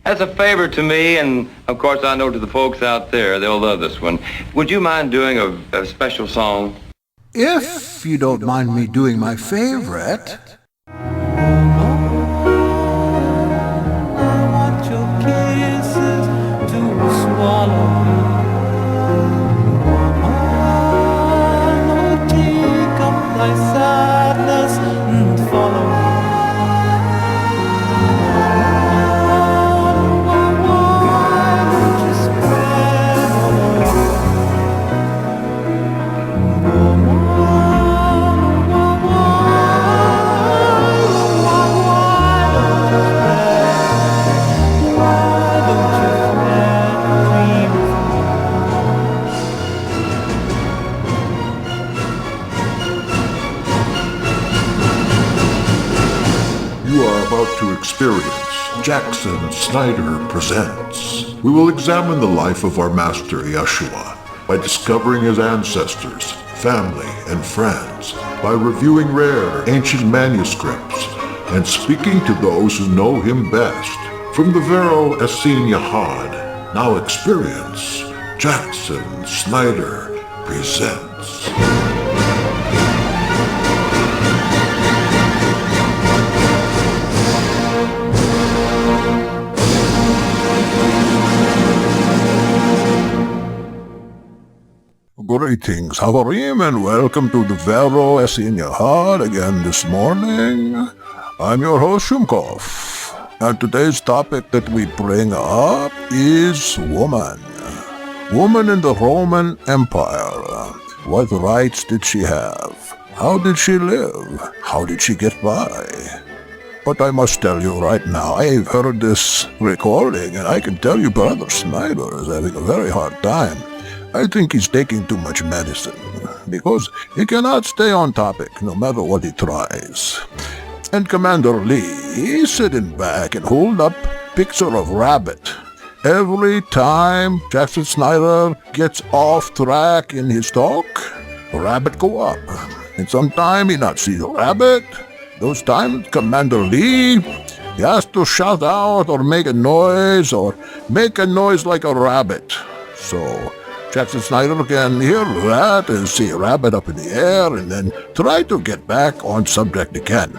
As a favor to me, and of course I know to the folks out there, they'll love this one. Would you mind doing a special song? If you don't mind me doing my favorite. Jackson Snyder presents. We will examine the life of our Master Yeshua by discovering his ancestors, family, and friends, by reviewing rare ancient manuscripts, and speaking to those who know him best. From the Vero Essene Yahad, now experience, Jackson Snyder presents. Greetings, Havarim, and welcome to the Vero Essene Yahad again this morning. I'm your host, Shumkov, and today's topic that we bring up is woman. Woman in the Roman Empire. What rights did she have? How did she live? How did she get by? But I must tell you right now, I've heard this recording, and I can tell you Brother Snyder is having a very hard time. I think he's taking too much medicine, because he cannot stay on topic no matter what he tries. And Commander Lee, he's sitting back and hold up picture of rabbit. Every time Jackson Snyder gets off track in his talk, rabbit go up. And sometime he not see the rabbit. Those times Commander Lee, he has to shout out or make a noise like a rabbit. So Jackson Snyder can hear that and see a rabbit up in the air and then try to get back on subject again.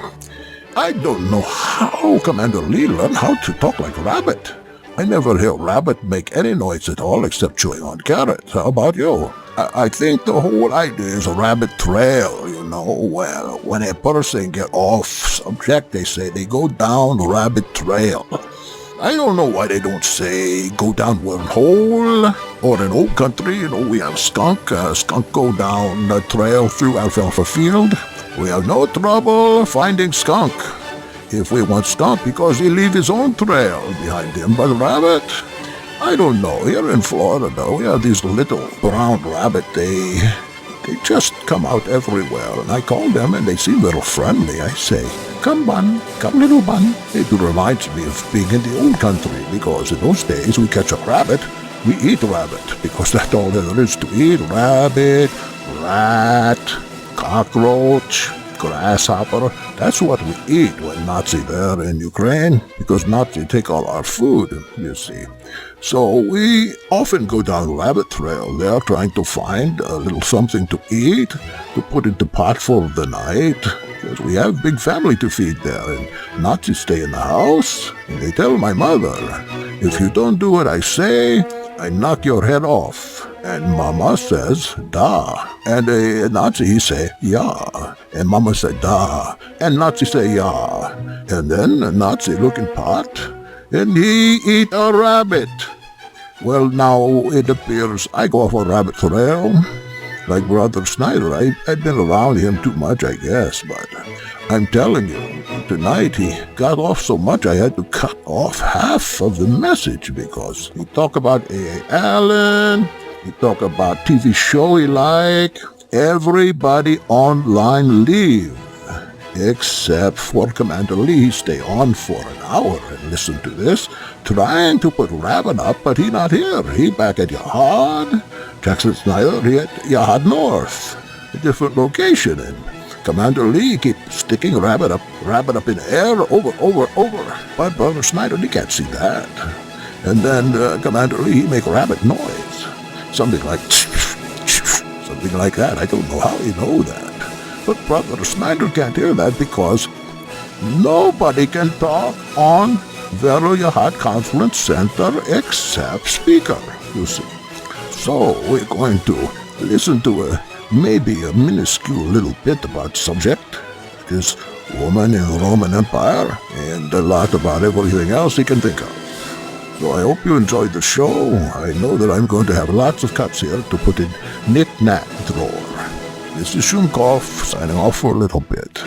I don't know how Commander Lee learned how to talk like a rabbit. I never hear rabbit make any noise at all except chewing on carrots. How about you? I think the whole idea is a rabbit trail, you know. Well, when a person get off subject, they say they go down the rabbit trail. I don't know why they don't say go down wormhole, or in old country, you know, we have skunk. Skunk go down the trail through alfalfa field. We have no trouble finding skunk if we want skunk because he leave his own trail behind him. But rabbit, I don't know. Here in Florida, we have these little brown rabbit. They just come out everywhere, and I call them, and they seem little friendly. I say, come bun, come little bun. It reminds me of being in the old country, because in those days we catch a rabbit, we eat rabbit, because that's all there is to eat. Rabbit, rat, cockroach, grasshopper. That's what we eat when Nazi there in Ukraine, because Nazi take all our food, you see. So we often go down the rabbit trail there trying to find a little something to eat, to put in the pot for the night, because we have a big family to feed there, and Nazis stay in the house, and they tell my mother, if you don't do what I say, I knock your head off. And Mama says, da. And a Nazi, he say, yeah. And Mama said, da. And Nazi say, yeah. And then a Nazi look in pot, and he eat a rabbit. Well, now it appears I go off a rabbit trail, like Brother Snyder. I've been around him too much, I guess, but I'm telling you, tonight he got off so much I had to cut off half of the message, because he talked about A.A. Allen, he talked about TV show he like. Everybody online leave, except for Commander Lee. He stay on for an hour and listen to this, trying to put rabbit up, but he not here. He back at Yahad. Jackson Snyder, he at Yahad North, a different location. And Commander Lee keep sticking rabbit up in the air, over. But Brother Snyder, he can't see that. And then Commander Lee, he make rabbit noise. Something like that. I don't know how he know that. But Brother Snyder can't hear that because nobody can talk on Vero Yahat Conference Center except speaker, you see. So we're going to listen to maybe a minuscule little bit about subject, this woman in the Roman Empire, and a lot about everything else he can think of. So I hope you enjoyed the show. I know that I'm going to have lots of cuts here to put in knick-knack drawer. This is Shumkov signing off for a little bit.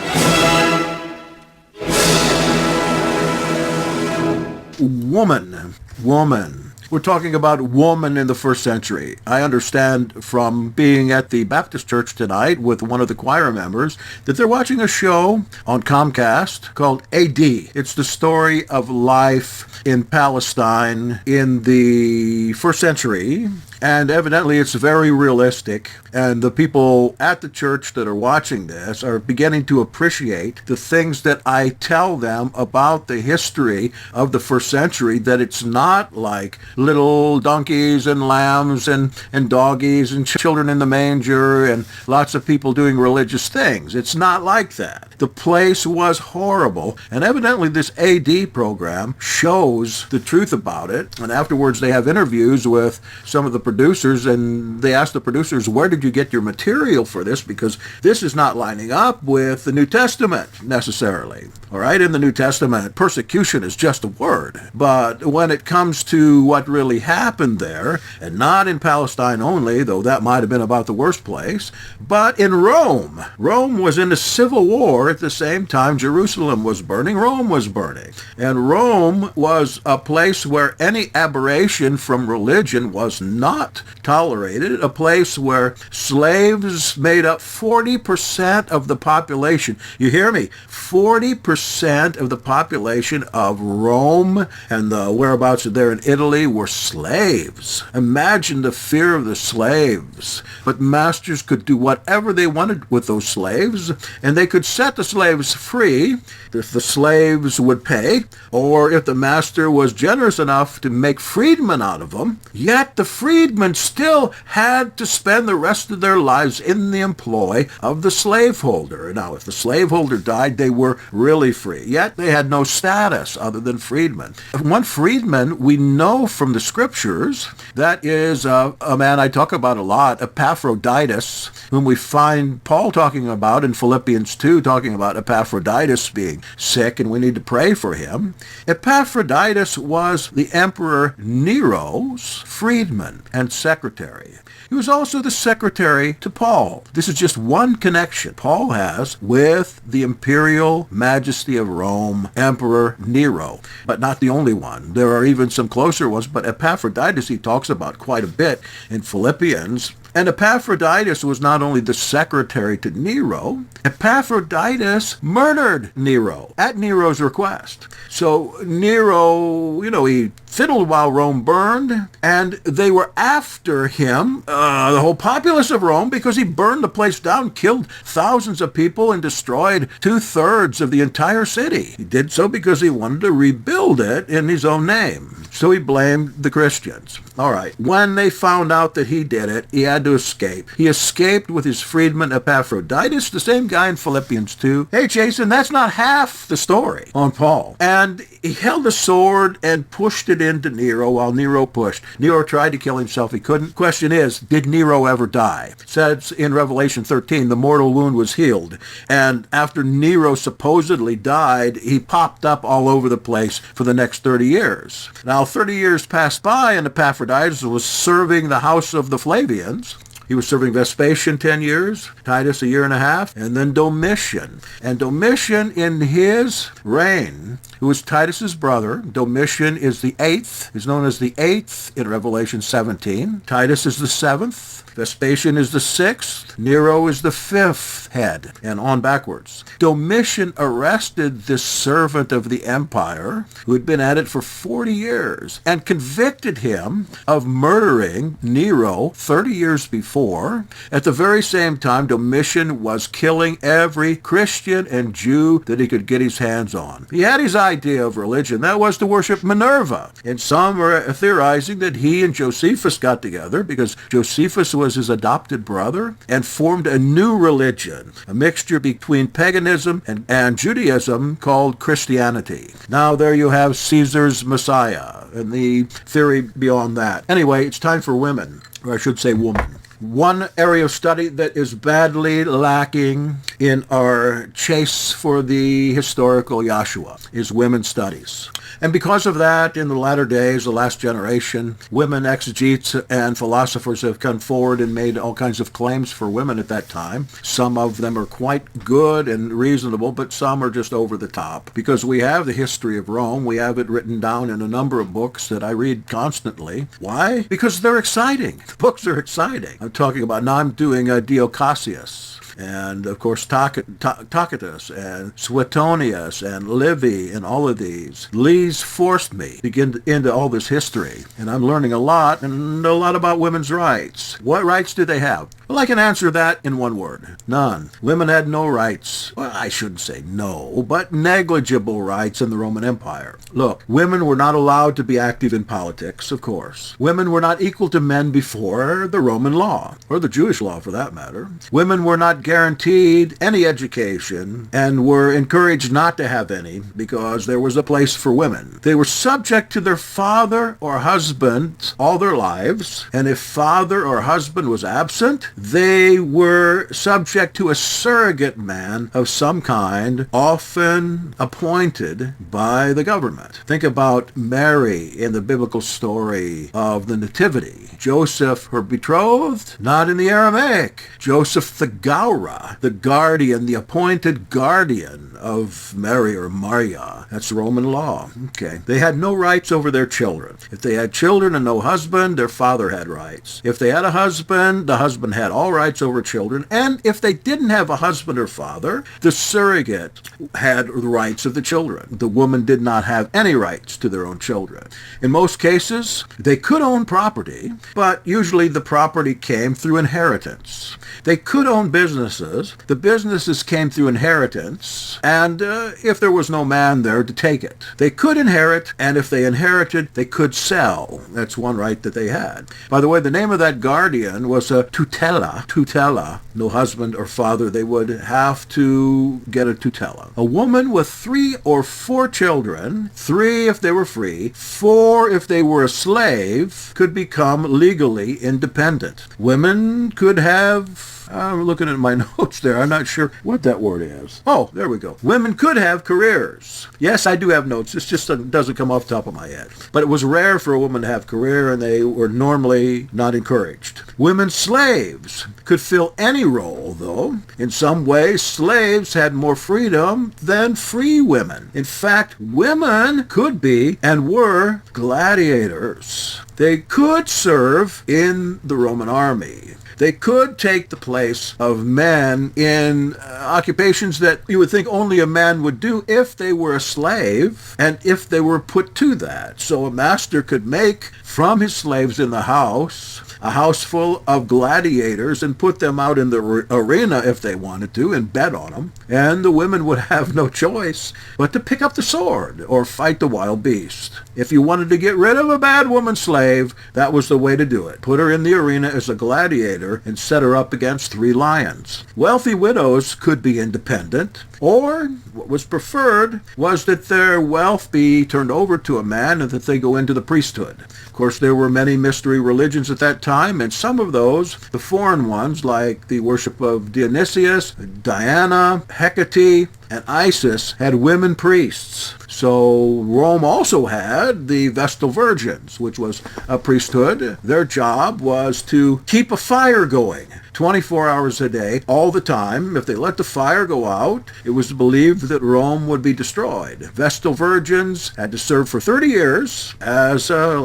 Woman. We're talking about woman in the first century. I understand from being at the Baptist church tonight with one of the choir members that they're watching a show on Comcast called AD. It's the story of life in Palestine in the first century. And evidently it's very realistic, and the people at the church that are watching this are beginning to appreciate the things that I tell them about the history of the first century, that it's not like little donkeys and lambs and doggies and children in the manger and lots of people doing religious things. It's not like that. The place was horrible, and evidently this AD program shows the truth about it, and afterwards they have interviews with some of the producers, and they asked the producers, where did you get your material for this? Because this is not lining up with the New Testament necessarily. All right, in the New Testament, persecution is just a word. But when it comes to what really happened there, and not in Palestine only, though that might have been about the worst place, but in Rome. Rome was in a civil war at the same time Jerusalem was burning, Rome was burning. And Rome was a place where any aberration from religion was not tolerated, a place where slaves made up 40% of the population. You hear me? 40% of the population of Rome and the whereabouts there in Italy were slaves. Imagine the fear of the slaves. But masters could do whatever they wanted with those slaves, and they could set the slaves free if the slaves would pay, or if the master was generous enough to make freedmen out of them. Yet the freedmen still had to spend the rest of their lives in the employ of the slaveholder. Now, if the slaveholder died, they were really free. Yet they had no status other than freedmen. One freedman we know from the scriptures, that is a man I talk about a lot, Epaphroditus, whom we find Paul talking about in Philippians 2, talking about Epaphroditus being sick and we need to pray for him. Epaphroditus was the Emperor Nero's freedman and secretary. He was also the secretary to Paul. This is just one connection Paul has with the imperial majesty of Rome, Emperor Nero, but not the only one. There are even some closer ones, but Epaphroditus he talks about quite a bit in Philippians. And Epaphroditus was not only the secretary to Nero, Epaphroditus murdered Nero at Nero's request. So Nero, he fiddled while Rome burned, and they were after him, the whole populace of Rome, because he burned the place down, killed thousands of people, and destroyed 2/3 of the entire city. He did so because he wanted to rebuild it in his own name. So he blamed the Christians. All right. When they found out that he did it, he had to escape. He escaped with his freedman Epaphroditus, the same guy in Philippians 2. Hey, Jason, that's not half the story on Paul. And he held a sword and pushed it into Nero while Nero pushed. Nero tried to kill himself. He couldn't. Question is, did Nero ever die? It says in Revelation 13, the mortal wound was healed. And after Nero supposedly died, he popped up all over the place for the next 30 years. Now, 30 years passed by, and Epaphroditus was serving the house of the Flavians. He was serving Vespasian 10 years, Titus 1.5 years, and then Domitian. And Domitian, in his reign, who is Titus's brother. Domitian is the eighth, is known as the eighth in Revelation 17. Titus is the seventh. Vespasian is the sixth. Nero is the fifth head, and on backwards. Domitian arrested this servant of the empire, who had been at it for 40 years, and convicted him of murdering Nero 30 years before. At the very same time, Domitian was killing every Christian and Jew that he could get his hands on. He had his idea of religion. That was to worship Minerva. And some are theorizing that he and Josephus got together because Josephus was his adopted brother and formed a new religion, a mixture between paganism and Judaism called Christianity. Now there you have Caesar's Messiah and the theory beyond that. Anyway, it's time for women, or I should say woman. One area of study that is badly lacking in our chase for the historical Yahshua is women's studies. And because of that, in the latter days, the last generation, women exegetes and philosophers have come forward and made all kinds of claims for women at that time. Some of them are quite good and reasonable, but some are just over the top. Because we have the history of Rome, we have it written down in a number of books that I read constantly. Why? Because they're exciting. The books are exciting. I'm talking about, now I'm doing Dio Cassius. And, of course, Tacitus and Suetonius and Livy and all of these. Lee's forced me to get into all this history. And I'm learning a lot, and a lot about women's rights. What rights do they have? Well, I can answer that in one word. None. Women had no rights. Well, I shouldn't say no, but negligible rights in the Roman Empire. Look, women were not allowed to be active in politics, of course. Women were not equal to men before the Roman law, or the Jewish law for that matter. Women were not guaranteed any education and were encouraged not to have any because there was a place for women. They were subject to their father or husband all their lives, and if father or husband was absent, they were subject to a surrogate man of some kind, often appointed by the government. Think about Mary in the biblical story of the Nativity. Joseph, her betrothed, not in the Aramaic. Joseph the Gaura, the guardian, the appointed guardian of Mary or Maria. That's Roman law. Okay. They had no rights over their children. If they had children and no husband, their father had rights. If they had a husband, the husband had all rights over children. And if they didn't have a husband or father, the surrogate had the rights of the children. The woman did not have any rights to their own children. In most cases, they could own property, but usually the property came through inheritance. They could own businesses. The businesses came through inheritance, and if there was no man there to take it. They could inherit, and if they inherited, they could sell. That's one right that they had. By the way, the name of that guardian was a tutela. Tutela. No husband or father. They would have to get a tutela. A woman with 3 or 4 children, 3 if they were free, 4 if they were a slave, could become legally independent. Women could have... I'm looking at my notes there. I'm not sure what that word is. Oh, there we go. Women could have careers. Yes, I do have notes. This just doesn't come off the top of my head. But it was rare for a woman to have a career, and they were normally not encouraged. Women slaves could fill any role, though. In some ways, slaves had more freedom than free women. In fact, women could be and were gladiators. They could serve in the Roman army. They could take the place of men in occupations that you would think only a man would do if they were a slave and if they were put to that. So a master could make from his slaves in the house a house full of gladiators and put them out in the arena if they wanted to and bet on them. And the women would have no choice but to pick up the sword or fight the wild beast. If you wanted to get rid of a bad woman slave, that was the way to do it. Put her in the arena as a gladiator and set her up against 3 lions. Wealthy widows could be independent, or what was preferred was that their wealth be turned over to a man and that they go into the priesthood. Of course, there were many mystery religions at that time, and some of those, the foreign ones, like the worship of Dionysius, Diana, Hecate, and Isis, had women priests. So Rome also had the Vestal Virgins, which was a priesthood. Their job was to keep a fire going 24 hours a day, all the time. If they let the fire go out, it was believed that Rome would be destroyed. Vestal virgins had to serve for 30 years as a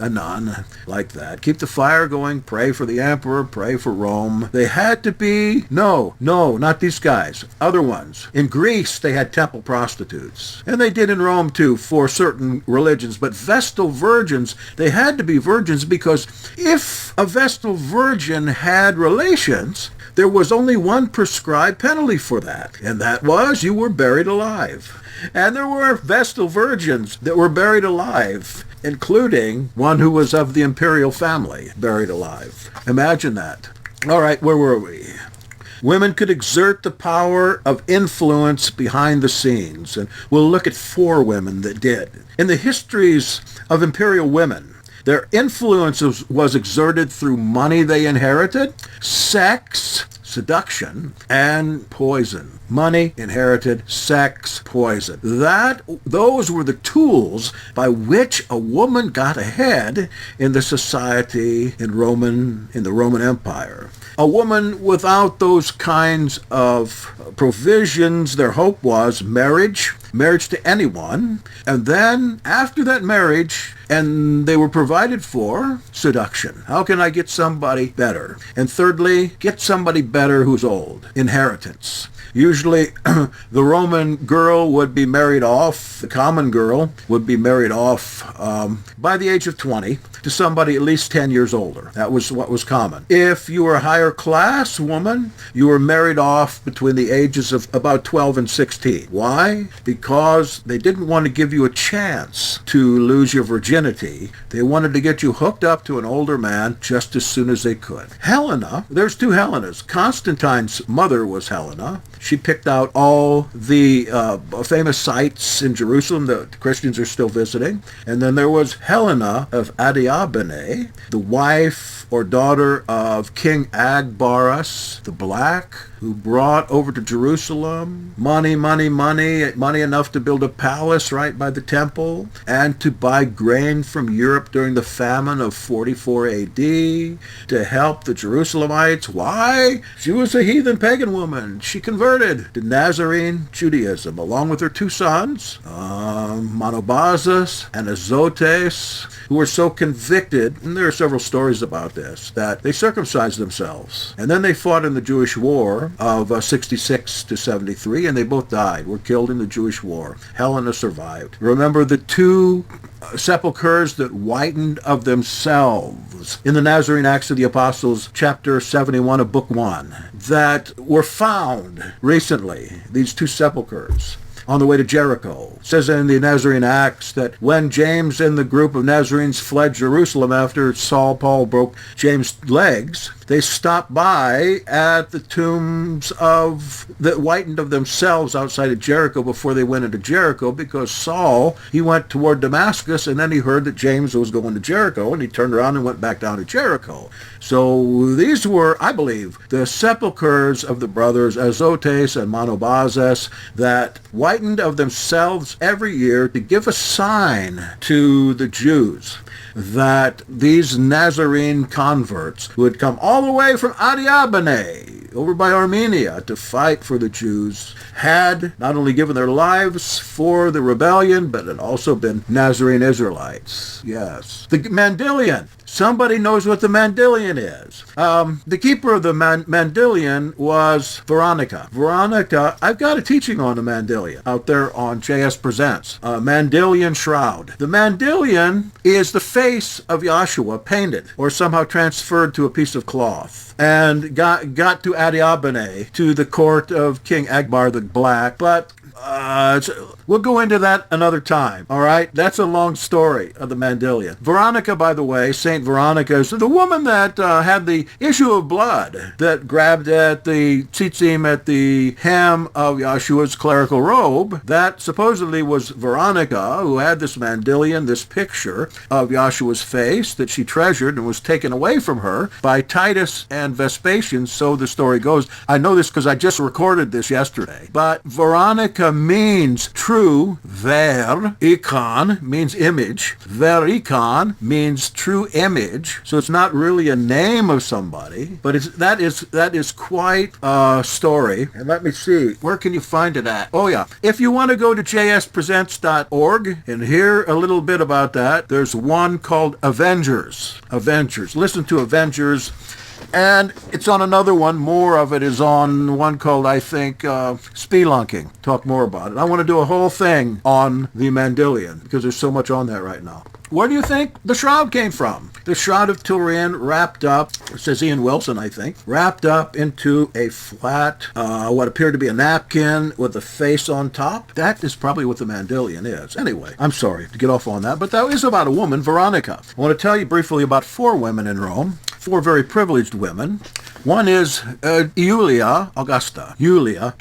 nun, like that. Keep the fire going, pray for the emperor, pray for Rome. They had to be, no, not these guys, other ones. In Greece, they had temple prostitutes. And they did in Rome, too, for certain religions. But Vestal virgins, they had to be virgins because if a Vestal virgin had relations, there was only one prescribed penalty for that, and that was you were buried alive. And there were Vestal virgins that were buried alive, including one who was of the imperial family, buried alive. Imagine that. All right, where were we? Women could exert the power of influence behind the scenes, and we'll look at 4 women that did. In the histories of imperial women, their influence was exerted through money they inherited, sex, seduction, and poison. Money, inherited, sex, poison. Those were the tools by which a woman got ahead in the society in the Roman Empire. A woman without those kinds of provisions, their hope was marriage to anyone, and then after that marriage, and they were provided for, seduction. How can I get somebody better? And thirdly, get somebody better who's old. Inheritance. Usually, the Roman girl would be married off, the common girl would be married off by the age of 20 to somebody at least 10 years older. That was what was common. If you were a higher class woman, you were married off between the ages of about 12 and 16. Why? Because they didn't want to give you a chance to lose your virginity. They wanted to get you hooked up to an older man just as soon as they could. Helena, there's 2 Helenas. Constantine's mother was Helena. She picked out all the famous sites in Jerusalem that Christians are still visiting. And then there was Helena of Adiabene, the wife or daughter of King Agbarus the Black, who brought over to Jerusalem money enough to build a palace right by the temple and to buy grain from Europe during the famine of 44 AD to help the Jerusalemites. Why? She was a heathen pagan woman. She converted to Nazarene Judaism along with her 2 sons, Monobazus and Azotes, who were so convicted, and there are several stories about this, that they circumcised themselves. And then they fought in the Jewish War of 66 to 73, and they both died, were killed in the Jewish War. Helena survived. Remember the 2 sepulchres that whitened of themselves in the Nazarene Acts of the Apostles, chapter 71 of book 1, that were found recently, these 2 sepulchres. On the way to Jericho. It says in the Nazarene Acts that when James and the group of Nazarenes fled Jerusalem after Paul broke James' legs, they stopped by at the tombs that whitened of themselves outside of Jericho before they went into Jericho, because Saul, he went toward Damascus, and then he heard that James was going to Jericho, and he turned around and went back down to Jericho. So these were, I believe, the sepulchres of the brothers Azotes and Monobazus that whitened of themselves every year to give a sign to the Jews that these Nazarene converts who had come all the way from Adiabene over by Armenia to fight for the Jews had not only given their lives for the rebellion, but had also been Nazarene Israelites. Yes. The Mandylion. Somebody knows what the Mandylion is. The keeper of the Mandylion was Veronica. Veronica, I've got a teaching on the Mandylion out there on JS Presents. Mandylion Shroud. The Mandylion is the face of Yahshua painted or somehow transferred to a piece of cloth and got to Adiabene, to the court of King Agbar the Black, but we'll go into that another time, all right? That's a long story of the Mandylion. Veronica, by the way, Saint Veronica, is the woman that had the issue of blood that grabbed at the tzitzim, at the hem of Yahshua's clerical robe. That supposedly was Veronica, who had this Mandylion, this picture of Yahshua's face that she treasured and was taken away from her by Titus and Vespasian, so the story goes. I know this because I just recorded this yesterday. But Veronica means true. Ver ikon means image. Ver ikon means true image. So it's not really a name of somebody, but that is quite a story. And let me see, where can you find it at? Oh yeah, if you want to go to jspresents.org and hear a little bit about that, there's one called Avengers. Listen to Avengers. And it's on another one. More of it is on one called, I think, Spelunking. Talk more about it. I want to do a whole thing on the Mandylion because there's so much on that right now. Where do you think the shroud came from? The shroud of Turin wrapped up, it says Ian Wilson, I think, wrapped up into a flat, what appeared to be a napkin with a face on top. That is probably what the Mandylion is. Anyway, I'm sorry to get off on that, but that is about a woman, Veronica. I want to tell you briefly about 4 women in Rome, 4 very privileged women. One is Julia Augusta. Julia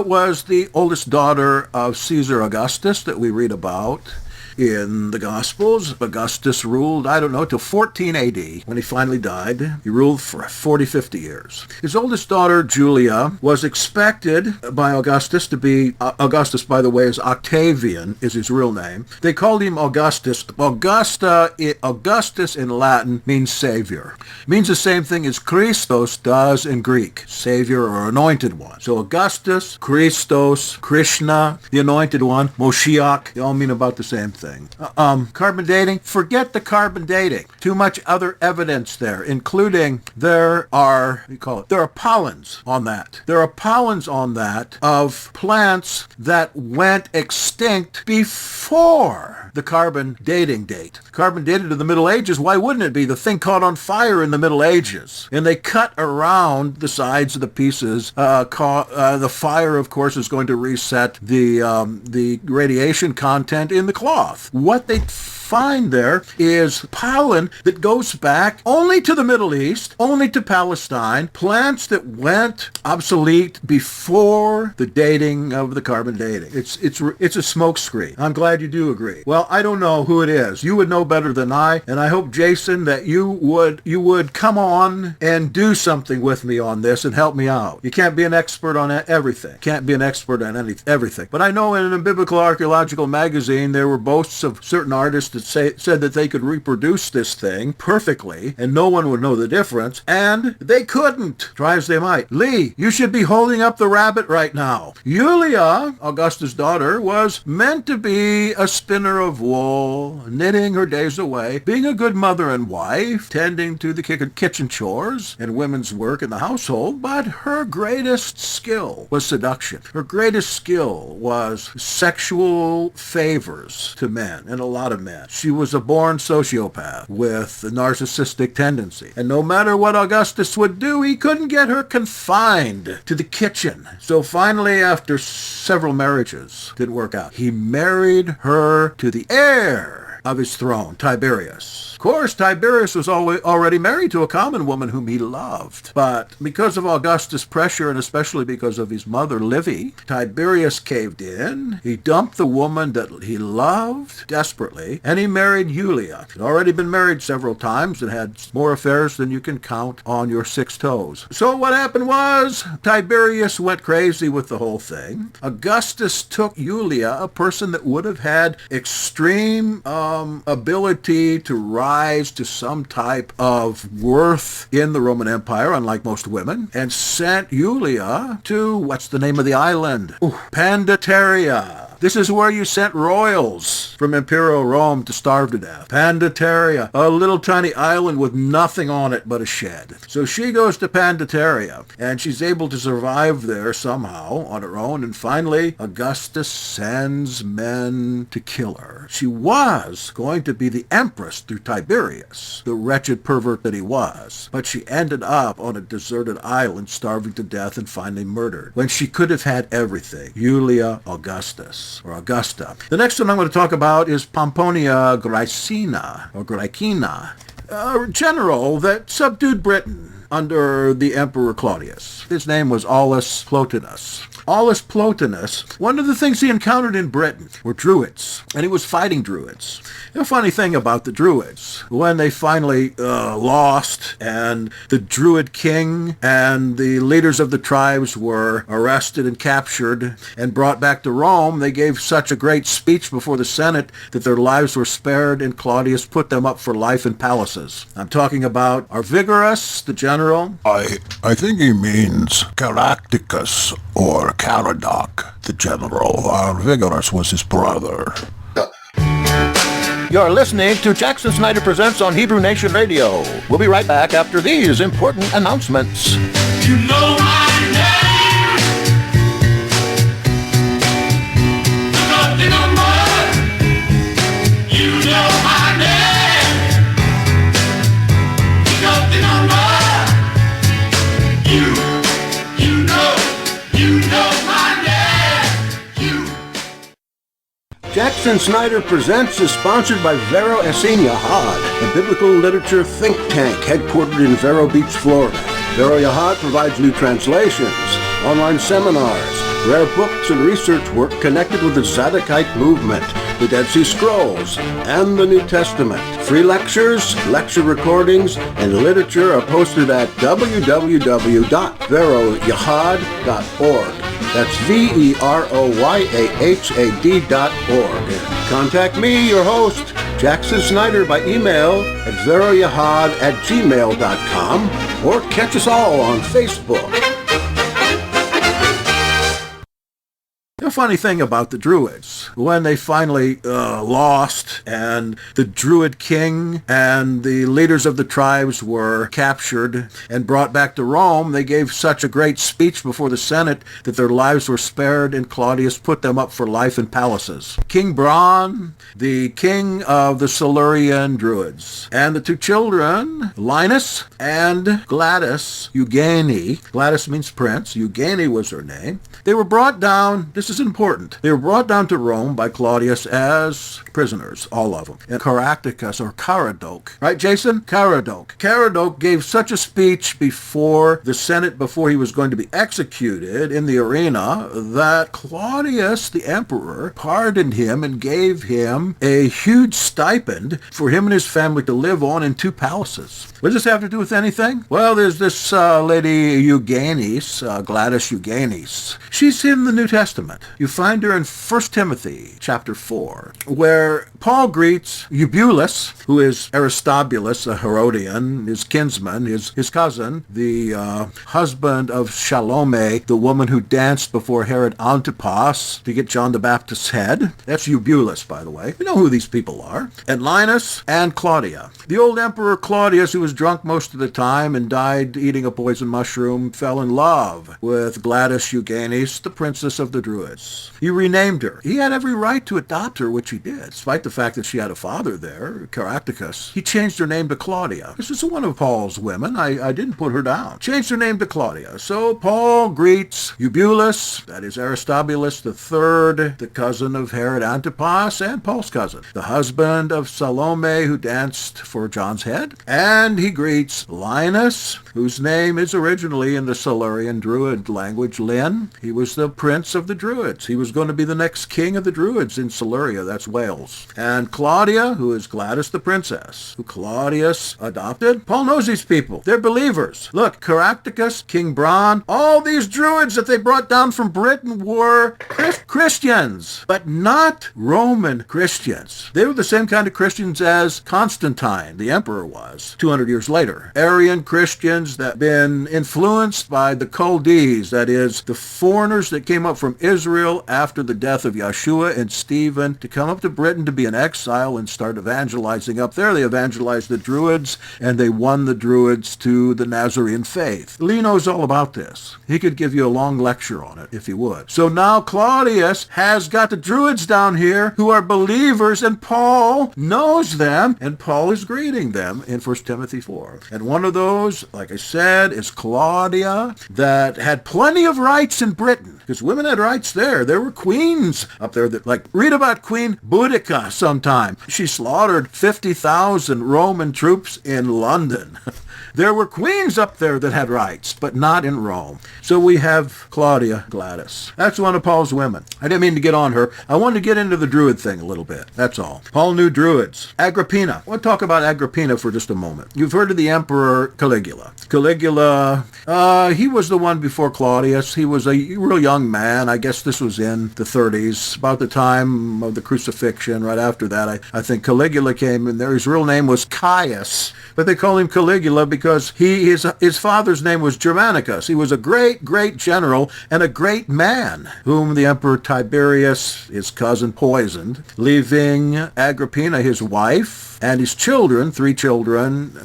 was the oldest daughter of Caesar Augustus that we read about in the Gospels. Augustus ruled, I don't know, till 14 AD when he finally died. He ruled for 50 years. His oldest daughter, Julia, was expected by Augustus to be, Augustus, by the way, is Octavian, is his real name. They called him Augustus. Augustus in Latin means Savior. It means the same thing as Christos does in Greek, Savior or Anointed One. So Augustus, Christos, Krishna, the Anointed One, Moshiach, they all mean about the same thing. Carbon dating, forget the carbon dating. Too much other evidence there, including there are pollens on that. There are pollens on that of plants that went extinct before the carbon dating date. Carbon dated in the Middle Ages, why wouldn't it be? The thing caught on fire in the Middle Ages, and they cut around the sides of the pieces. The fire, of course, is going to reset the radiation content in the cloth. What they find there is pollen that goes back only to the Middle East, only to Palestine, plants that went obsolete before the dating of the carbon dating. It's a smokescreen. I'm glad you do agree. Well, I don't know who it is. You would know better than I, and I hope, Jason, that you would come on and do something with me on this and help me out. You can't be an expert on everything. Can't be an expert on everything. But I know in a biblical archaeological magazine there were boasts of certain artists that said that they could reproduce this thing perfectly and no one would know the difference, and they couldn't, try as they might. Lee, you should be holding up the rabbit right now. Julia, Augustus' daughter, was meant to be a spinner of wool, knitting her days away, being a good mother and wife, tending to the kitchen chores and women's work in the household, but her greatest skill was seduction. Her greatest skill was sexual favors to men, and a lot of men. She was a born sociopath with a narcissistic tendency. And no matter what Augustus would do, he couldn't get her confined to the kitchen. So finally, after several marriages, didn't work out, he married her to the heir of his throne, Tiberius. Of course, Tiberius was already married to a common woman whom he loved. But because of Augustus' pressure, and especially because of his mother, Livy, Tiberius caved in. He dumped the woman that he loved desperately, and he married Julia. He'd already been married several times and had more affairs than you can count on your 6 toes. So what happened was, Tiberius went crazy with the whole thing. Augustus took Julia, a person that would have had extreme ability to rise to some type of worth in the Roman Empire, unlike most women, and sent Julia to, what's the name of the island? Pandateria. This is where you sent royals from Imperial Rome to starve to death. Pandateria, a little tiny island with nothing on it but a shed. So she goes to Pandateria, and she's able to survive there somehow on her own, and finally Augustus sends men to kill her. She was going to be the empress through Tiberius, the wretched pervert that he was, but she ended up on a deserted island, starving to death and finally murdered, when she could have had everything. Julia Augustus. Or Augusta. The next one I'm going to talk about is Pomponia Graecina, or Graecina, a general that subdued Britain under the Emperor Claudius. His name was Aulus Plotinus. Aulus Plotinus, one of the things he encountered in Britain were Druids, and he was fighting Druids. The funny thing about the Druids, when they finally lost, and the Druid king and the leaders of the tribes were arrested and captured and brought back to Rome, they gave such a great speech before the Senate that their lives were spared, and Claudius put them up for life in palaces. I'm talking about Arvigarus, the general. I think he means Caractacus or Caradoc, the general. Arvigarus was his brother. You're listening to Jackson Snyder Presents on Hebrew Nation Radio. We'll be right back after these important announcements. You know my name. Look up in the mud. You know my name. Look up in the mud. You know my name. You. Jackson Snyder Presents is sponsored by Vero Essin Yahad, a biblical literature think tank headquartered in Vero Beach, Florida. Vero Yahad provides new translations, online seminars, rare books and research work connected with the Zadokite movement, the Dead Sea Scrolls, and the New Testament. Free lectures, lecture recordings, and literature are posted at www.veroyahad.org. That's VEROYAHAD.org. Contact me, your host, Jackson Snyder, by email at veroyahad@gmail.com or catch us all on Facebook. The funny thing about the Druids, when they finally lost, and the Druid king and the leaders of the tribes were captured and brought back to Rome, they gave such a great speech before the Senate that their lives were spared, and Claudius put them up for life in palaces. King Bran, the king of the Silurian Druids, and the two children, Linus and Gladys Eugenie. Gladys means prince. Eugenie was her name. They were brought down, this is important, they were brought down to Rome by Claudius as prisoners, all of them. And Caractacus, or Caradoc, right, Jason? Caradoc. Caradoc gave such a speech before the Senate, before he was going to be executed in the arena, that Claudius, the emperor, pardoned him and gave him a huge stipend for him and his family to live on in 2 palaces. What does this have to do with anything? Well, there's this lady Eugenies, Gladys Eugenies. She's in the New Testament. You find her in 1 Timothy chapter 4, where Paul greets Eubulus, who is Aristobulus, a Herodian, his kinsman, his cousin, the husband of Salome, the woman who danced before Herod Antipas to get John the Baptist's head. That's Eubulus, by the way. We know who these people are. And Linus and Claudia. The old emperor Claudius, who was drunk most of the time and died eating a poison mushroom, fell in love with Gladys Eugenies, the princess of the Druids. He renamed her. He had every right to adopt her, which he did, despite the fact that she had a father there, Caractacus. He changed her name to Claudia. This is one of Paul's women. I didn't put her down. Changed her name to Claudia. So Paul greets Eubulus, that is Aristobulus III, the cousin of Herod Antipas and Paul's cousin, the husband of Salome, who danced for John's head. And he greets Linus, whose name is originally in the Silurian Druid language Lin. He was the prince of the Druids. He was going to be the next king of the Druids in Siluria, that's Wales. And Claudia, who is Gladys the princess, who Claudius adopted. Paul knows these people. They're believers. Look, Caractacus, King Bran, all these Druids that they brought down from Britain were Christians, but not Roman Christians. They were the same kind of Christians as Constantine, the emperor, was 200 years later. Arian Christians that had been influenced by the Chaldees, that is, the foreigners that came up from Israel after the death of Yeshua and Stephen to come up to Britain to be in exile and start evangelizing up there. They evangelized the Druids, and they won the Druids to the Nazarene faith. Lee knows all about this. He could give you a long lecture on it if he would. So now Claudius has got the Druids down here who are believers, and Paul knows them, and Paul is greeting them in 1 Timothy 4. And one of those, like I said, is Claudia, that had plenty of rights in Britain, because women had rights there. there. There were queens up there that, like, read about Queen Boudica sometime. She slaughtered 50,000 Roman troops in London. There were queens up there that had rights, but not in Rome. So we have Claudia Gladys. That's one of Paul's women. I didn't mean to get on her. I wanted to get into the Druid thing a little bit. That's all. Paul knew Druids. Agrippina. We'll talk about Agrippina for just a moment. You've heard of the Emperor Caligula. Caligula, he was the one before Claudius. He was a real young man. I guess this was in the 30s, about the time of the crucifixion. Right after that, I think Caligula came in there. His real name was Caius, but they call him Caligula because his father's name was Germanicus. He was a great, great general and a great man whom the Emperor Tiberius, his cousin, poisoned, leaving Agrippina, his wife, and his children, 3 children,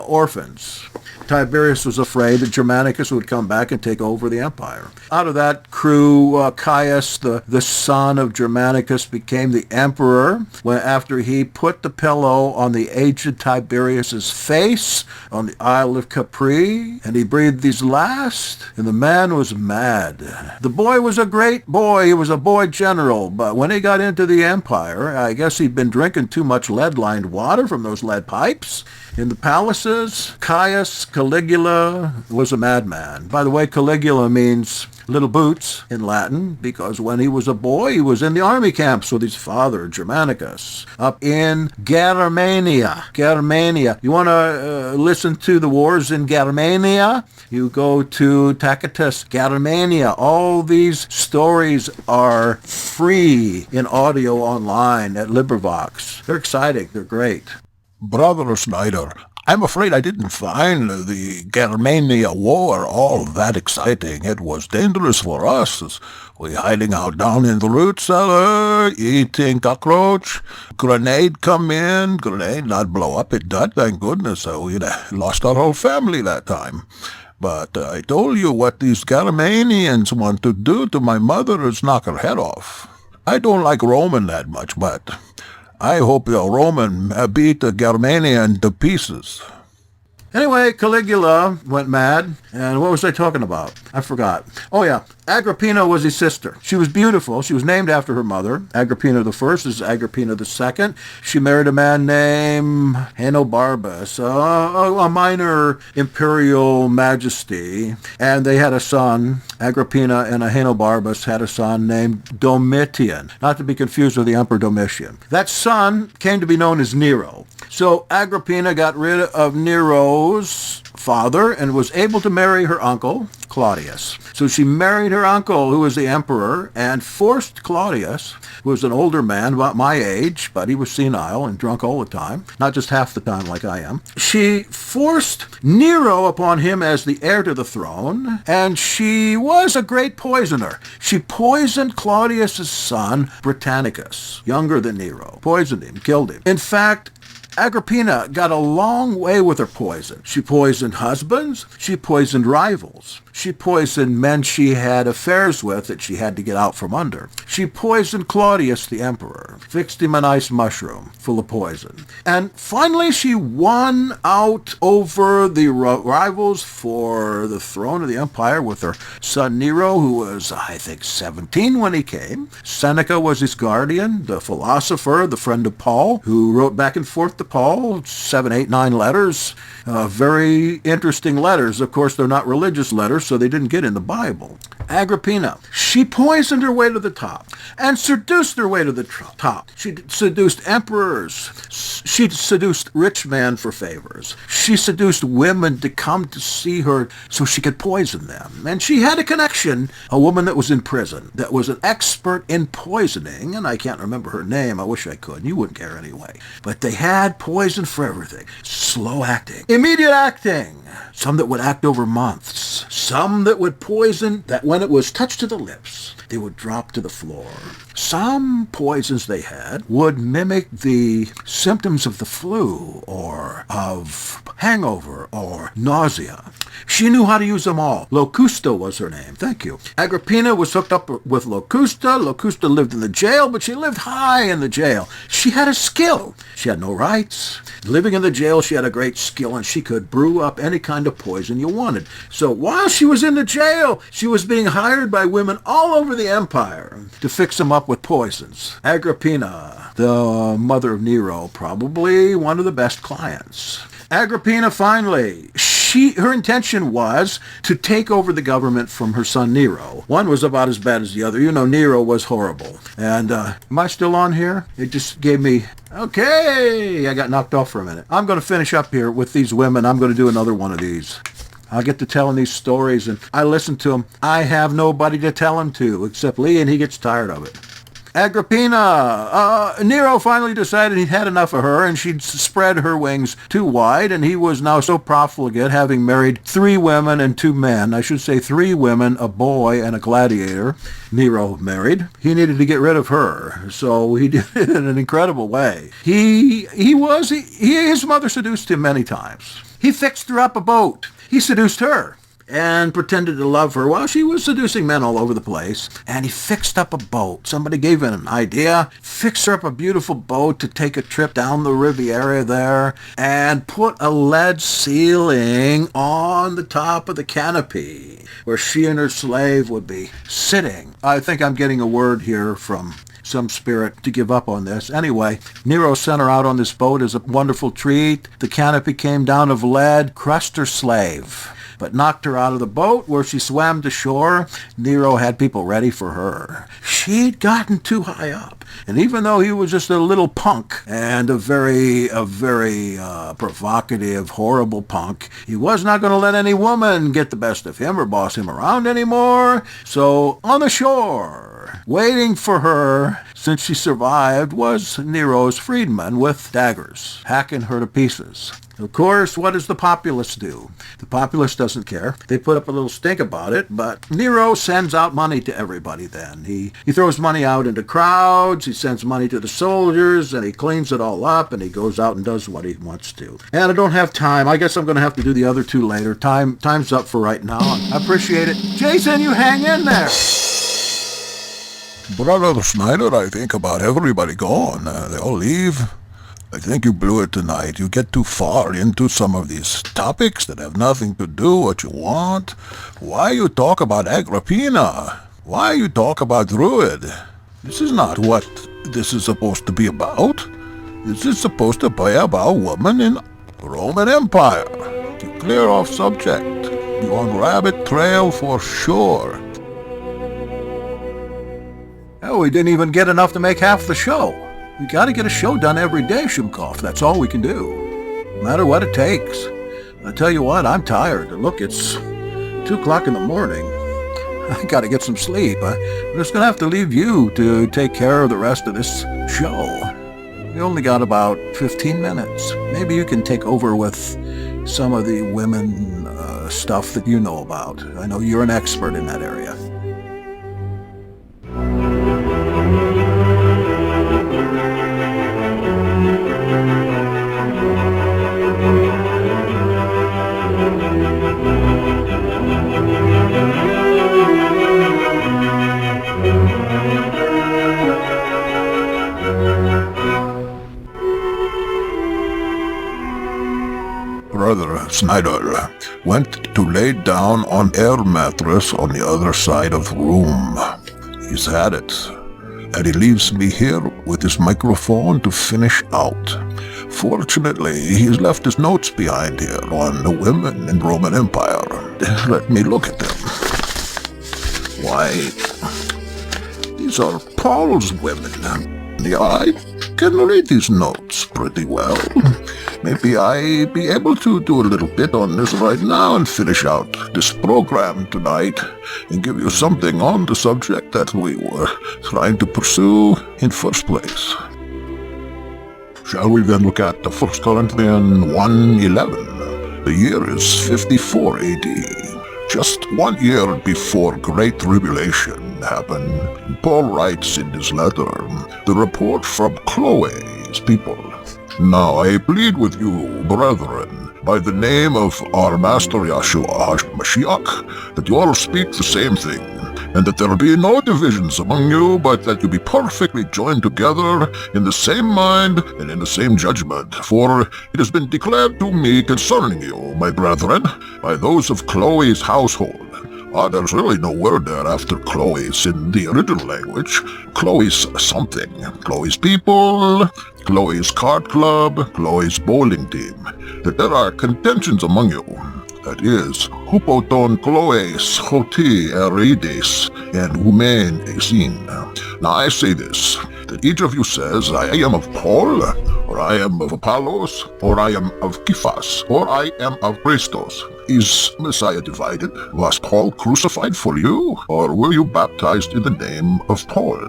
orphans. Tiberius was afraid that Germanicus would come back and take over the empire. Out of that crew, Caius, the son of Germanicus, became the emperor after he put the pillow on the aged Tiberius's face on the Isle of Capri, and he breathed his last, and the man was mad. The boy was a great boy. He was a boy general, but when he got into the empire, I guess he'd been drinking too much lead-lined water from those lead pipes in the palaces. Caius Caligula was a madman. By the way, Caligula means little boots in Latin, because when he was a boy, he was in the army camps with his father, Germanicus, up in Germania. Germania. You want to listen to the wars in Germania? You go to Tacitus, Germania. All these stories are free in audio online at LibriVox. They're exciting. They're great. Brother Snyder, I'm afraid I didn't find the Germania War all that exciting. It was dangerous for us. We hiding out down in the root cellar, eating cockroach. Grenade come in, grenade not blow up. It did, thank goodness. We lost our whole family that time. But I told you what these Germanians want to do to my mother is knock her head off. I don't like Roman that much, but I hope the Roman beat the Germanian to pieces. Anyway, Caligula went mad, and what was I talking about? I forgot. Oh yeah, Agrippina was his sister. She was beautiful. She was named after her mother. Agrippina the First is Agrippina the Second. She married a man named Aenobarbus, a minor imperial majesty, and they had a son. Agrippina and Aenobarbus had a son named Domitian, not to be confused with the Emperor Domitian. That son came to be known as Nero. So Agrippina got rid of Nero's father and was able to marry her uncle, Claudius. So she married her uncle, who was the emperor, and forced Claudius, who was an older man, about my age, but he was senile and drunk all the time, not just half the time like I am. She forced Nero upon him as the heir to the throne, and she was a great poisoner. She poisoned Claudius's son, Britannicus, younger than Nero. Poisoned him, killed him. In fact, Agrippina got a long way with her poison. She poisoned husbands. She poisoned rivals. She poisoned men she had affairs with that she had to get out from under. She poisoned Claudius the emperor, fixed him an ice mushroom full of poison. And finally she won out over the rivals for the throne of the empire with her son Nero, who was, I think, 17 when he came. Seneca was his guardian, the philosopher, the friend of Paul, who wrote back and forth to Paul, 7, 8, 9 letters. Very interesting letters. Of course, they're not religious letters, so they didn't get in the Bible. Agrippina, she poisoned her way to the top and seduced her way to the top. She seduced emperors. She seduced rich men for favors. She seduced women to come to see her so she could poison them. And she had a connection, a woman that was in prison, that was an expert in poisoning, and I can't remember her name. I wish I could. You wouldn't care anyway. But they had poison for everything. Slow acting. Immediate acting. Some that would act over months. Some that would poison that when it was touched to the lips, they would drop to the floor. Some poisons they had would mimic the symptoms of the flu or of hangover or nausea. She knew how to use them all. Locusta was her name. Thank you. Agrippina was hooked up with Locusta. Locusta lived in the jail, but she lived high in the jail. She had a skill. She had no rights. Living in the jail, she had a great skill, and she could brew up any kind of poison you wanted. So while she was in the jail, she was being hired by women all over the empire to fix them up with poisons. Agrippina, the mother of Nero, probably one of the best clients. Agrippina finally, her intention was to take over the government from her son Nero. One was about as bad as the other. You know, Nero was horrible. And am I still on here? It just gave me, okay, I got knocked off for a minute. I'm going to finish up here with these women. I'm going to do another one of these. I'll get to telling these stories, and I listen to them. I have nobody to tell them to except Lee, and he gets tired of it. Agrippina, Nero finally decided he'd had enough of her, and she'd spread her wings too wide, and he was now so profligate, having married 3 women and 2 men. I should say 3 women, a boy, and a gladiator. Nero married. He needed to get rid of her, so he did it in an incredible way. His mother seduced him many times. He fixed her up a boat. He seduced her and pretended to love her while she was seducing men all over the place. And he fixed up a boat. Somebody gave him an idea. Fix her up a beautiful boat to take a trip down the Riviera there and put a lead ceiling on the top of the canopy where she and her slave would be sitting. I think I'm getting a word here from some spirit to give up on this. Anyway, Nero sent her out on this boat as a wonderful treat. The canopy came down of lead, crushed her slave, but knocked her out of the boat where she swam to shore. Nero had people ready for her. She'd gotten too high up. And even though he was just a little punk and a very provocative, horrible punk, he was not going to let any woman get the best of him or boss him around anymore. So on the shore, waiting for her, since she survived, was Nero's freedman with daggers, hacking her to pieces. Of course, what does the populace do? The populace doesn't care. They put up a little stink about it, but Nero sends out money to everybody then. He throws money out into crowds, he sends money to the soldiers, and he cleans it all up, and he goes out and does what he wants to. And I don't have time. I guess I'm going to have to do the other 2 later. Time's up for right now. I appreciate it. Jason, you hang in there. Brother Snyder, I think about everybody gone. They all leave. I think you blew it tonight. You get too far into some of these topics that have nothing to do what you want. Why you talk about Agrippina? Why you talk about Druid? This is not what this is supposed to be about. This is supposed to be about women in Roman Empire. To clear off subject. You on rabbit trail for sure. Oh, we didn't even get enough to make half the show. We got to get a show done every day, Shumkov. That's all we can do. No matter what it takes. I tell you what, I'm tired. Look, it's 2 o'clock in the morning. I got to get some sleep. I'm just going to have to leave you to take care of the rest of this show. We only got about 15 minutes. Maybe you can take over with some of the women stuff that you know about. I know you're an expert in that area. Brother Snyder went to lay down on air mattress on the other side of room. He's had it, and he leaves me here with his microphone to finish out. Fortunately, he's left his notes behind here on the women in Roman Empire. Let me look at them. Why, these are Paul's women. Yeah, I can read these notes pretty well. Maybe I'd be able to do a little bit on this right now and finish out this program tonight and give you something on the subject that we were trying to pursue in first place. Shall we then look at the 1 Corinthian 1:11? The year is 54 AD, just 1 year before Great Tribulation. thing happen. Paul writes in his letter, the report from Chloe's people. Now I plead with you, brethren, by the name of our Master Yahshua HaMashiach, that you all speak the same thing, and that there be no divisions among you, but that you be perfectly joined together in the same mind and in the same judgment. For it has been declared to me concerning you, my brethren, by those of Chloe's household. There's really no word there after Chloe's in the original language. Chloe's something. Chloe's people, Chloe's card club, Chloe's bowling team. That there are contentions among you. That is, hupoton Chloes, hoti erides, and humen esin. Now I say this, that each of you says, I am of Paul, or I am of Apollos, or I am of Cephas, or I am of Christos. Is Messiah divided? Was Paul crucified for you, or were you baptized in the name of Paul?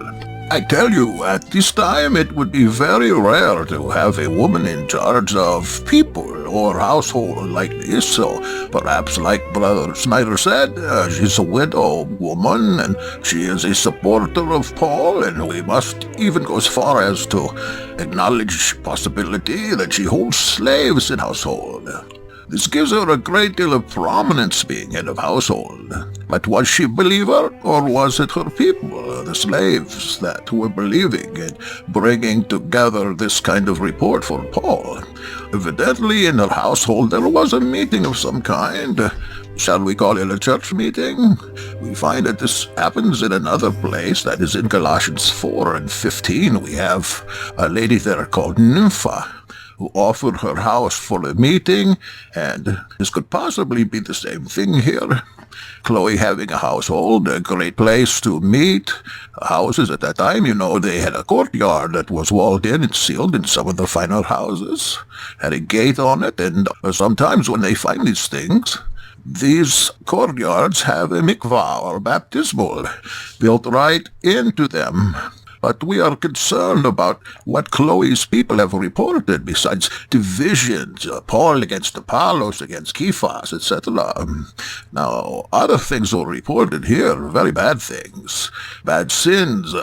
I tell you, at this time it would be very rare to have a woman in charge of people or household like this, so perhaps like Brother Snyder said, she's a widow woman and she is a supporter of Paul, and we must even go as far as to acknowledge possibility that she holds slaves in household. This gives her a great deal of prominence being head of household. But was she a believer, or was it her people, the slaves, that were believing and bringing together this kind of report for Paul? Evidently in her household there was a meeting of some kind. Shall we call it a church meeting? We find that this happens in another place, that is in Colossians 4 and 15. We have a lady there called Nympha, who offered her house for a meeting, and this could possibly be the same thing here. Chloe having a household, a great place to meet. Houses at that time, they had a courtyard that was walled in and sealed in some of the finer houses, had a gate on it, and sometimes when they find these things, these courtyards have a mikvah or baptismal built right into them. But we are concerned about what Chloe's people have reported, besides divisions, Paul against Apollos, against Cephas, etc. Now, other things are reported here, very bad things, bad sins,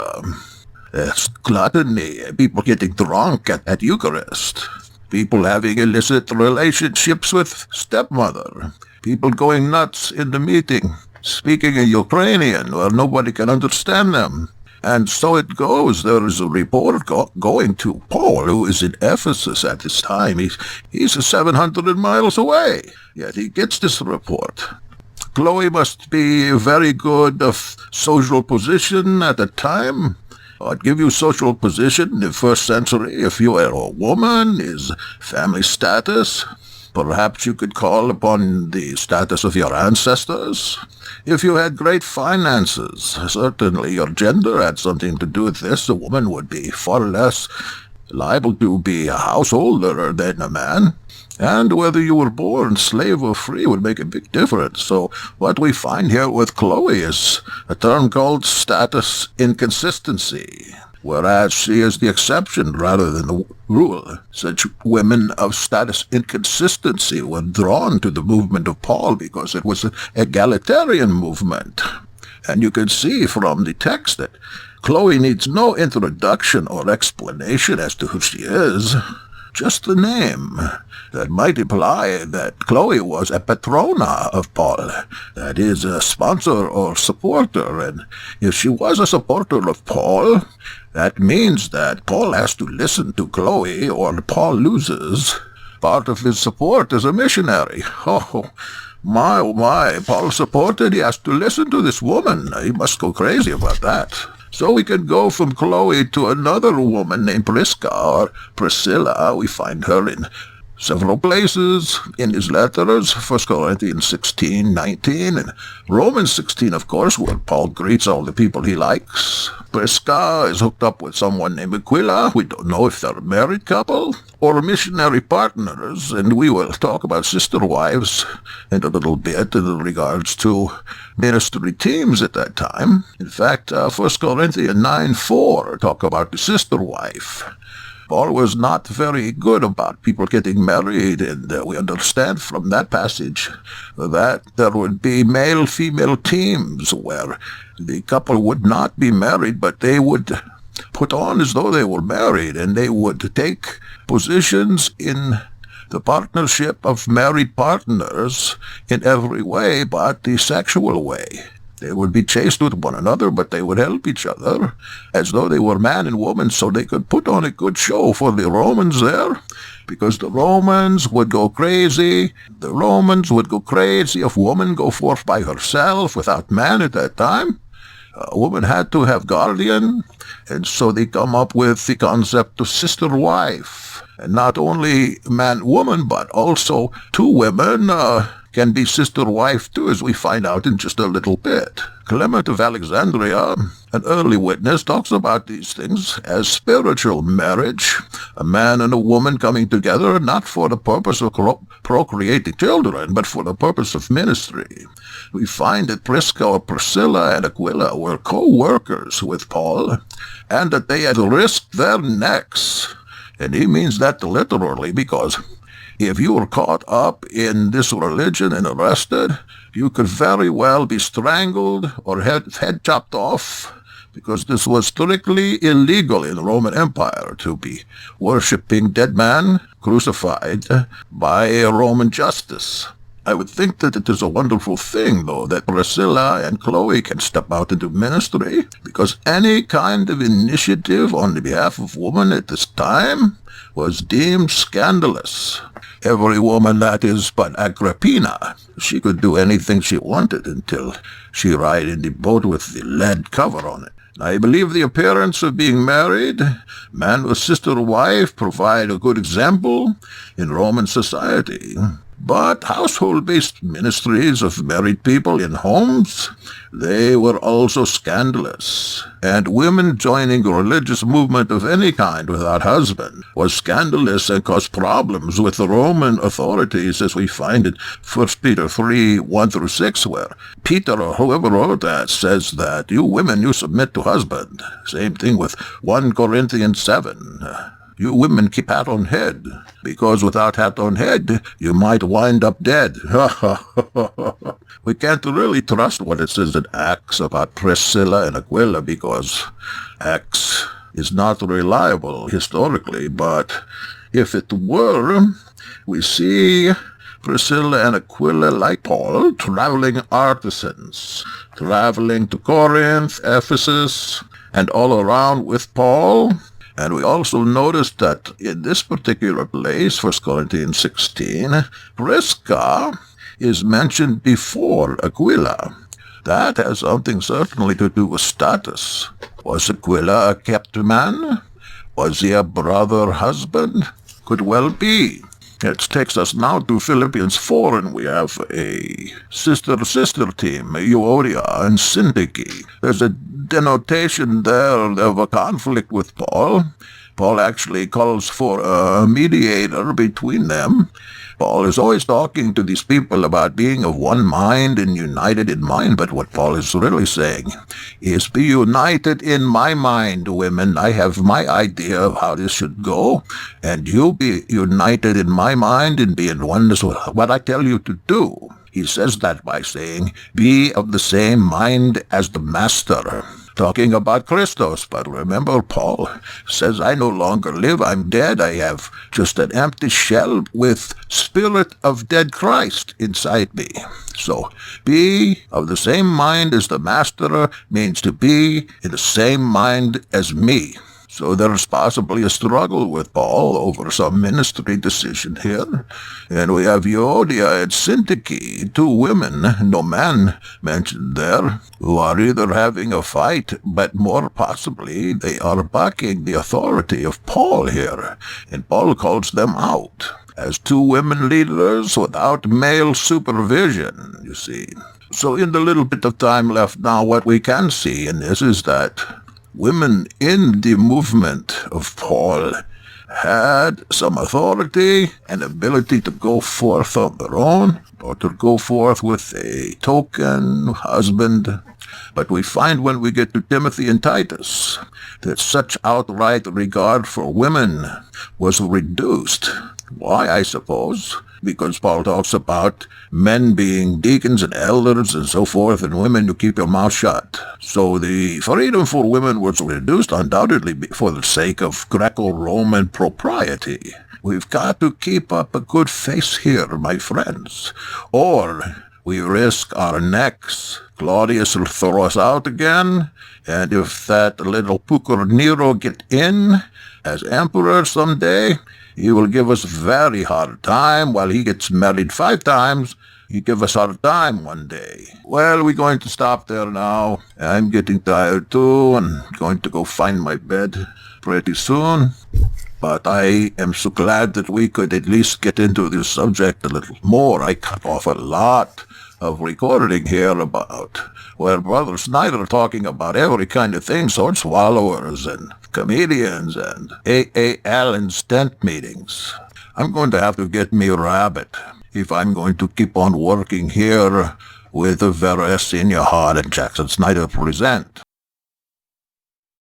gluttony, people getting drunk at Eucharist, people having illicit relationships with stepmother, people going nuts in the meeting, speaking in Ukrainian where nobody can understand them. And so it goes. There is a report going to Paul, who is in Ephesus at this time. He's 700 miles away, yet he gets this report. Chloe must be very good of social position at the time. I'd give you social position in the first century. If you are a woman, is family status. Perhaps you could call upon the status of your ancestors. If you had great finances, certainly your gender had something to do with this. A woman would be far less liable to be a householder than a man. And whether you were born slave or free would make a big difference. So what we find here with Chloe is a term called status inconsistency, whereas she is the exception rather than the rule. Such women of status inconsistency were drawn to the movement of Paul because it was an egalitarian movement. And you can see from the text that Chloe needs no introduction or explanation as to who she is. Just the name. That might imply that Chloe was a patrona of Paul, that is, a sponsor or supporter, and if she was a supporter of Paul, that means that Paul has to listen to Chloe or Paul loses part of his support as a missionary. Oh my, Paul supported, he has to listen to this woman. He must go crazy about that. So we can go from Chloe to another woman named Prisca or Priscilla. We find her in several places in his letters, 1 Corinthians 16, 19, and Romans 16, of course, where Paul greets all the people he likes. Prisca is hooked up with someone named Aquila. We don't know if they're a married couple or missionary partners, and we will talk about sister wives in a little bit in regards to ministry teams at that time. In fact, 1 Corinthians 9:4 talk about the sister wife. Paul was not very good about people getting married, and we understand from that passage that there would be male-female teams where the couple would not be married, but they would put on as though they were married, and they would take positions in the partnership of married partners in every way but the sexual way. They would be chaste with one another, but they would help each other as though they were man and woman, so they could put on a good show for the Romans there, because the Romans would go crazy. The Romans would go crazy if woman go forth by herself without man at that time. A woman had to have guardian, and so they come up with the concept of sister-wife. And not only man-woman, but also two women can be sister-wife too, as we find out in just a little bit. Clement of Alexandria, an early witness, talks about these things as spiritual marriage, a man and a woman coming together not for the purpose of procreating children, but for the purpose of ministry. We find that Priscilla and Aquila were co-workers with Paul, and that they had risked their necks. And he means that literally, because if you were caught up in this religion and arrested, you could very well be strangled or head chopped off, because this was strictly illegal in the Roman Empire to be worshipping dead man crucified by a Roman justice. I would think that it is a wonderful thing, though, that Priscilla and Chloe can step out into ministry, because any kind of initiative on the behalf of women at this time was deemed scandalous. Every woman, that is, but Agrippina, she could do anything she wanted until she ride in the boat with the lead cover on it. I believe the appearance of being married, man with sister or wife, provide a good example in Roman society. But household-based ministries of married people in homes, they were also scandalous. And women joining a religious movement of any kind without husband was scandalous and caused problems with the Roman authorities, as we find in 1 Peter 3, 1-6, where Peter, or whoever wrote that, says that you women, you submit to husband. Same thing with 1 Corinthians 7. You women keep hat on head, because without hat on head, you might wind up dead. We can't really trust what it says in Acts about Priscilla and Aquila, because Acts is not reliable historically, but if it were, we see Priscilla and Aquila, like Paul, traveling artisans, traveling to Corinth, Ephesus, and all around with Paul. And we also noticed that in this particular place, 1 Corinthians 16, Prisca is mentioned before Aquila. That has something certainly to do with status. Was Aquila a kept man? Was he a brother husband? Could well be. It takes us now to Philippians 4, and we have a sister-sister team, Euodia and Syntyche. There's a denotation there of a conflict with Paul. Paul actually calls for a mediator between them. Paul is always talking to these people about being of one mind and united in mind, but what Paul is really saying is, be united in my mind, women. I have my idea of how this should go, and you be united in my mind and be in oneness with what I tell you to do. He says that by saying, be of the same mind as the master. Talking about Christos, but remember Paul says, I no longer live, I'm dead, I have just an empty shell with spirit of dead Christ inside me. So, be of the same mind as the master means to be in the same mind as me. So there's possibly a struggle with Paul over some ministry decision here. And we have Euodia and Syntyche, two women, no man mentioned there, who are either having a fight, but more possibly they are backing the authority of Paul here. And Paul calls them out as two women leaders without male supervision, you see. So in the little bit of time left now, what we can see in this is that women in the movement of Paul had some authority and ability to go forth on their own, or to go forth with a token husband. But we find when we get to Timothy and Titus that such outright regard for women was reduced. Why, I suppose? Because Paul talks about men being deacons and elders and so forth, and women to keep your mouth shut. So the freedom for women was reduced undoubtedly for the sake of Greco-Roman propriety. We've got to keep up a good face here, my friends, or we risk our necks. Claudius will throw us out again, and if that little pooker Nero get in as emperor someday, he will give us very hard time. While he gets married 5 times, he give us hard time one day. Well, we're going to stop there now. I'm getting tired too, and going to go find my bed pretty soon. But I am so glad that we could at least get into this subject a little more. I cut off a lot of recording here about where Brother Snyder talking about every kind of thing, sword swallowers and comedians and A.A. Allen's tent meetings. I'm going to have to get me a rabbit if I'm going to keep on working here with the Vero Senior Hard and Jackson Snyder present.